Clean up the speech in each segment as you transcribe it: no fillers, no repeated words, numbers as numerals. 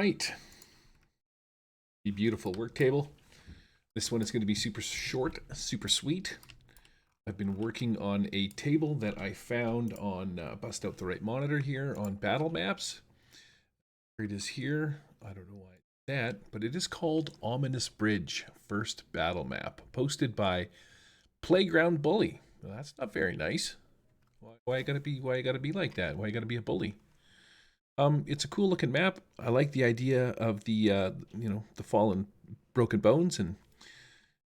right. The beautiful work table. This one is going to be super short, super sweet. I've been working on a table that I found on Bust Out the Right Monitor here on Battle Maps. Here it is here. I don't know why it's that, but it is called Ominous Bridge First Battle Map, posted by Playground Bully. Well, that's not very nice. Why I gotta be? Why I gotta be like that? Why I gotta be a bully? It's a cool looking map. I like the idea of the the fallen broken bones and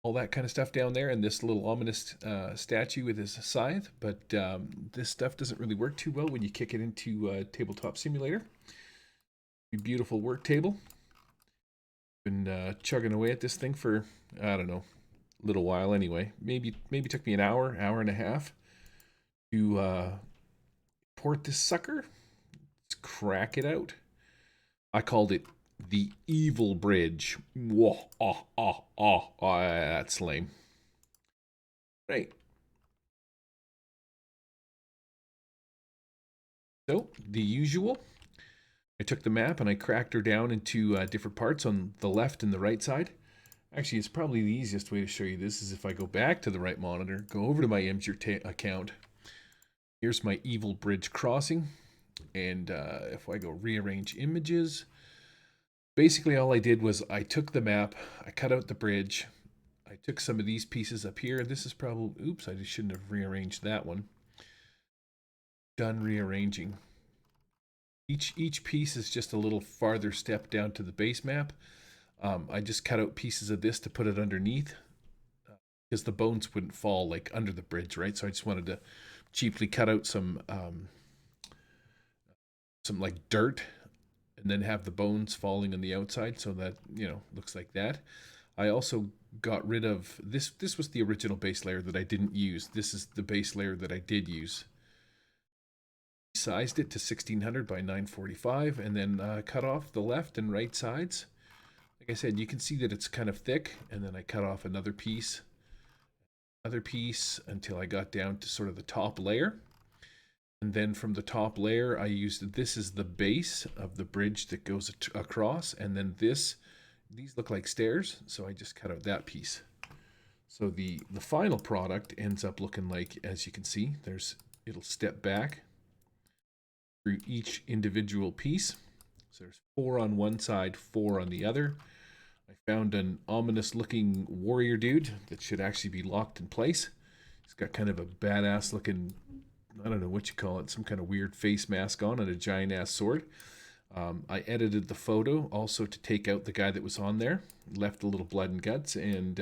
all that kind of stuff down there, and this little ominous statue with his scythe. But this stuff doesn't really work too well when you kick it into Tabletop Simulator. Beautiful work table. Been chugging away at this thing for I don't know, a little while anyway. Maybe took me an hour, hour and a half to port this sucker. Let's crack it out. I called it the Evil Bridge. Whoa, that's lame. Right. So, the usual. I took the map and I cracked her down into different parts on the left and the right side. Actually, it's probably the easiest way to show you this is if I go back to the right monitor, go over to my Imgur account. Here's my Evil Bridge crossing. And if I go rearrange images, basically all I did was I took the map, I cut out the bridge, I took some of these pieces up here. This is probably, oops, I just shouldn't have rearranged that one. Done rearranging. Each piece is just a little farther step down to the base map. I just cut out pieces of this to put it underneath because the bones wouldn't fall like under the bridge, right? So I just wanted to cheaply cut out some like dirt and then have the bones falling on the outside so that, looks like that. I also got rid of this. This was the original base layer that I didn't use. This is the base layer that I did use. Sized it to 1600 by 945 and then cut off the left and right sides. Like I said, you can see that it's kind of thick, and then I cut off another piece until I got down to sort of the top layer. And then from the top layer, I used this is the base of the bridge that goes across, and then these look like stairs, so I just cut out that piece. So the final product ends up looking like, as you can see, it'll step back through each individual piece. So there's 4 on one side, 4 on the other. I found an ominous looking warrior dude that should actually be locked in place. He's got kind of a badass looking, I don't know what you call it, some kind of weird face mask on and a giant ass sword. I edited the photo also to take out the guy that was on there, left a little blood and guts, and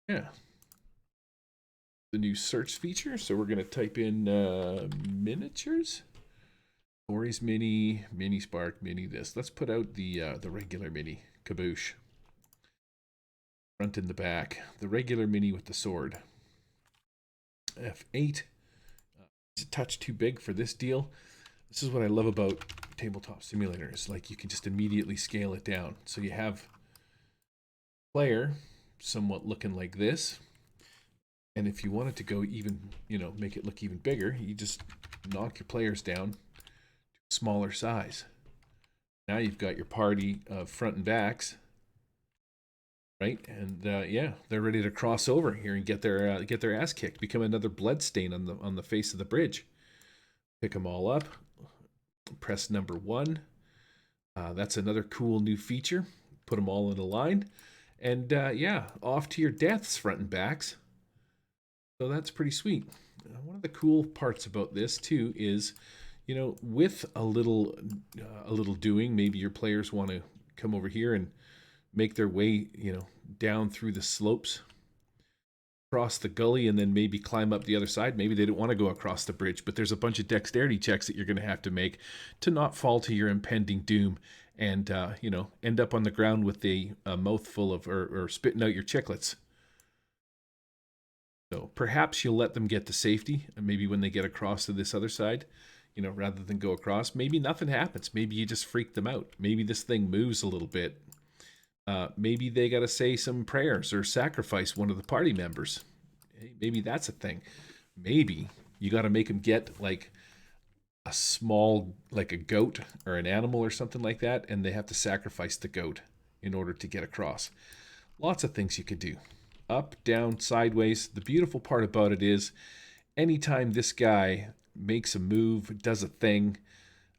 yeah. The new search feature. So we're going to type in miniatures. Ori's Mini, Mini Spark, Mini this. Let's put out the regular Mini, Kaboosh. Front and the back. The regular Mini with the sword. F8. It's a touch too big for this deal. This is what I love about Tabletop Simulators. Like, you can just immediately scale it down. So you have player somewhat looking like this. And if you wanted to go even, make it look even bigger, you just knock your players down smaller size. Now you've got your party of front and backs, right? And yeah, they're ready to cross over here and get their ass kicked, become another blood stain on the face of the bridge. Pick them all up. Press number 1. That's another cool new feature. Put them all in a line, and yeah, off to your deaths, front and backs. So that's pretty sweet. One of the cool parts about this too is, with a little doing, maybe your players want to come over here and make their way, down through the slopes, cross the gully, and then maybe climb up the other side. Maybe they don't want to go across the bridge, but there's a bunch of dexterity checks that you're going to have to make to not fall to your impending doom and, end up on the ground with a mouthful of, or spitting out your chiclets. So perhaps you'll let them get to safety, and maybe when they get across to this other side, rather than go across, maybe nothing happens. Maybe you just freak them out. Maybe this thing moves a little bit. Maybe they got to say some prayers or sacrifice one of the party members. Maybe that's a thing. Maybe you got to make them get like a small, like a goat or an animal or something like that, and they have to sacrifice the goat in order to get across. Lots of things you could do. Up, down, sideways. The beautiful part about it is anytime this guy makes a move, does a thing,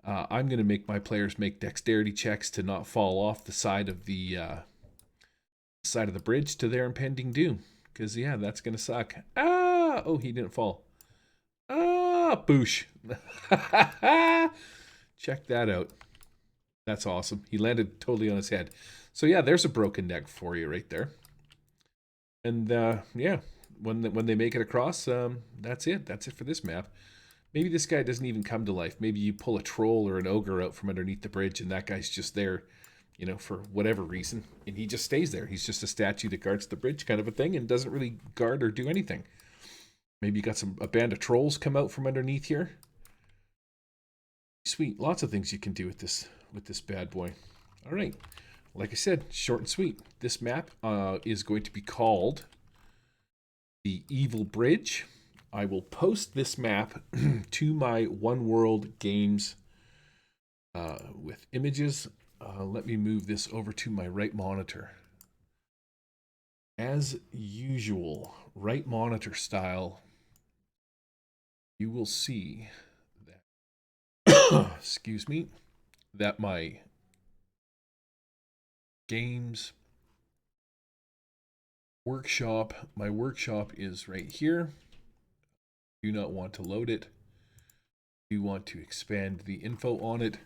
I'm going to make my players make dexterity checks to not fall off the side of the bridge to their impending doom. Because yeah, that's going to suck. Ah! Oh, he didn't fall. Ah! Boosh! Check that out. That's awesome. He landed totally on his head. So yeah, there's a broken neck for you right there. And yeah, when they make it across, that's it. That's it for this map. Maybe this guy doesn't even come to life. Maybe you pull a troll or an ogre out from underneath the bridge, and that guy's just there, you know, for whatever reason, and he just stays there. He's just a statue that guards the bridge, kind of a thing, and doesn't really guard or do anything. Maybe you got a band of trolls come out from underneath here. Sweet, lots of things you can do with this bad boy. All right, like I said, short and sweet. This map is going to be called the Evil Bridge. I will post this map to my One World Games with images. Let me move this over to my right monitor. As usual, right monitor style, you will see that, excuse me, that my games workshop, my workshop is right here. Do not want to load it. Do want to expand the info on it.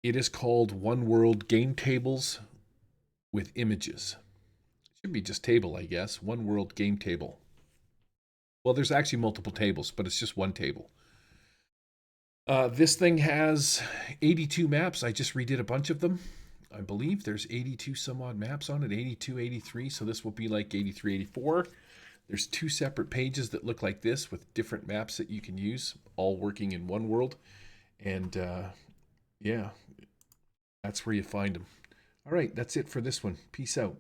It is called One World Game Tables with Images. Should be just table, I guess. One World Game Table. Well, there's actually multiple tables, but it's just one table. This thing has 82 maps. I just redid a bunch of them. I believe there's 82 some odd maps on it, 82, 83. So this will be like 83, 84. There's 2 separate pages that look like this with different maps that you can use, all working in one world. And yeah, that's where you find them. All right, that's it for this one. Peace out.